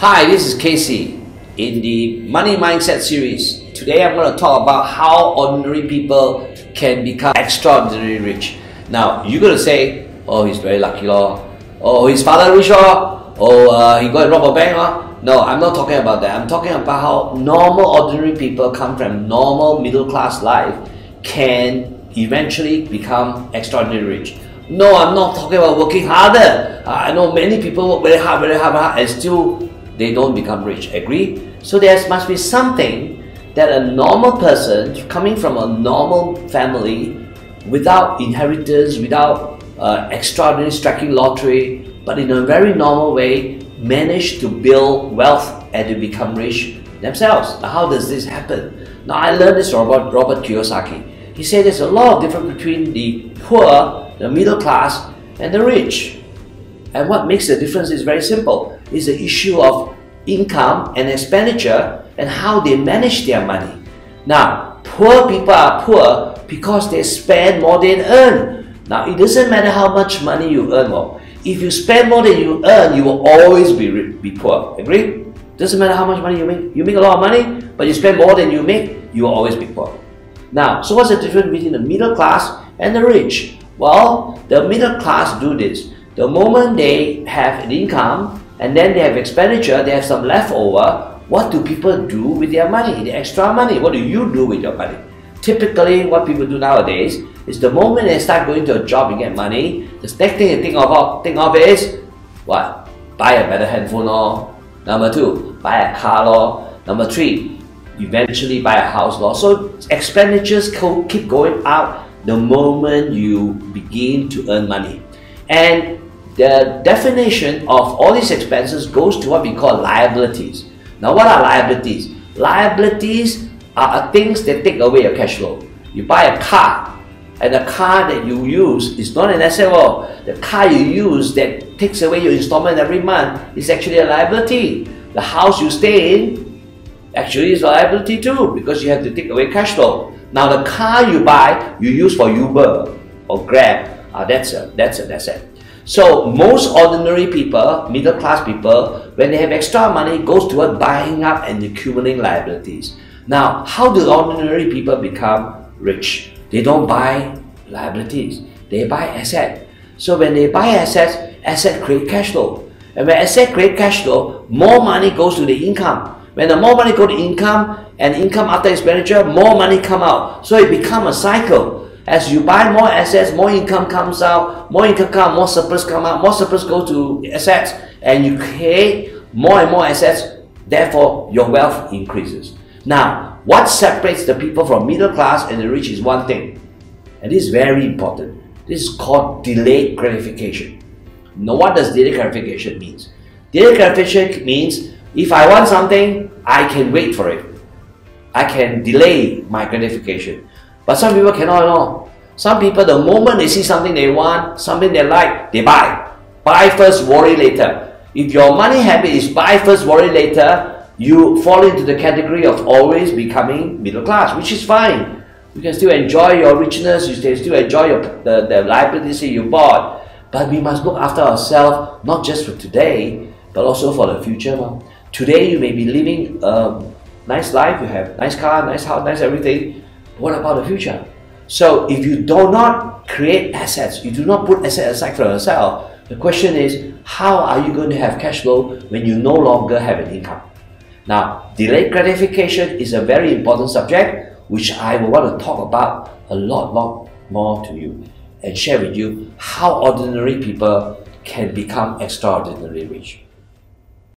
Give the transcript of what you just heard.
Hi, this is Casey in the Money Mindset series. Today I'm going to talk about how ordinary people can become extraordinarily rich. Now, you're going to say, oh, he's very lucky, lor. Oh, his father rich, lor. Oh, he go and rob a bank, lor. No, I'm not talking about that. I'm talking about how normal, ordinary people come from normal middle-class life can eventually become extraordinarily rich. No, I'm not talking about working harder. I know many people work very hard, and still they don't become rich. Agree? So there must be something that a normal person coming from a normal family, without inheritance, without extraordinary striking lottery, but in a very normal way, manage to build wealth and to become rich themselves. Now, how does this happen? Now, I learned this from Robert Kiyosaki. He said there's a lot of difference between the poor, the middle class, and the rich. And what makes the difference is very simple. It's the issue of income and expenditure and how they manage their money. Now, poor people are poor because they spend more than earn. Now, it doesn't matter how much money you earn more. If you spend more than you earn, you will always be poor. Agree? Doesn't matter how much money you make. You make a lot of money, but you spend more than you make, you will always be poor. Now, so what's the difference between the middle class and the rich? Well, the middle class do this. The moment they have an income and then they have expenditure, they have some leftover, what do people do with their money, the extra money? What do you do with your money? Typically, what people do nowadays is the moment they start going to a job and get money, the next thing they think of is what? Buy a better handphone, or number two, buy a car, or number three, eventually buy a house, or so expenditures keep going out the moment you begin to earn money. And the definition of all these expenses goes to what we call liabilities. Now, what are liabilities? Liabilities are things that take away your cash flow. You buy a car, and the car that you use is not an asset. Well, the car you use that takes away your installment every month is actually a liability. The house you stay in actually is a liability too, because you have to take away cash flow. Now, the car you buy, you use for Uber or Grab, that's an asset. So most ordinary people, middle class people, when they have extra money, goes toward buying up and accumulating liabilities. Now, how do ordinary people become rich? They don't buy liabilities, they buy assets. So when they buy assets, assets create cash flow. And when assets create cash flow, more money goes to the income. When the more money goes to income, and income after expenditure, more money come out. So it becomes a cycle. As you buy more assets, more income comes out, more income comes, more surplus come out, more surplus go to assets, and you create more and more assets, therefore your wealth increases. Now, what separates the people from middle class and the rich is one thing, and this is very important. This is called delayed gratification. Now, what does delayed gratification mean? Delayed gratification means if I want something, I can wait for it. I can delay my gratification. But some people cannot at all. Some people, the moment they see something they want, something they like, they buy. Buy first, worry later. If your money habit is buy first, worry later, you fall into the category of always becoming middle class, which is fine. You can still enjoy your richness, you can still enjoy the liabilities you bought. But we must look after ourselves, not just for today, but also for the future. Today you may be living a nice life, you have nice car, nice house, nice everything. What about the future? So if you do not create assets, you do not put assets aside for yourself, the question is, how are you going to have cash flow when you no longer have an income? Now, delayed gratification is a very important subject, which I will want to talk about a lot more to you and share with you how ordinary people can become extraordinarily rich.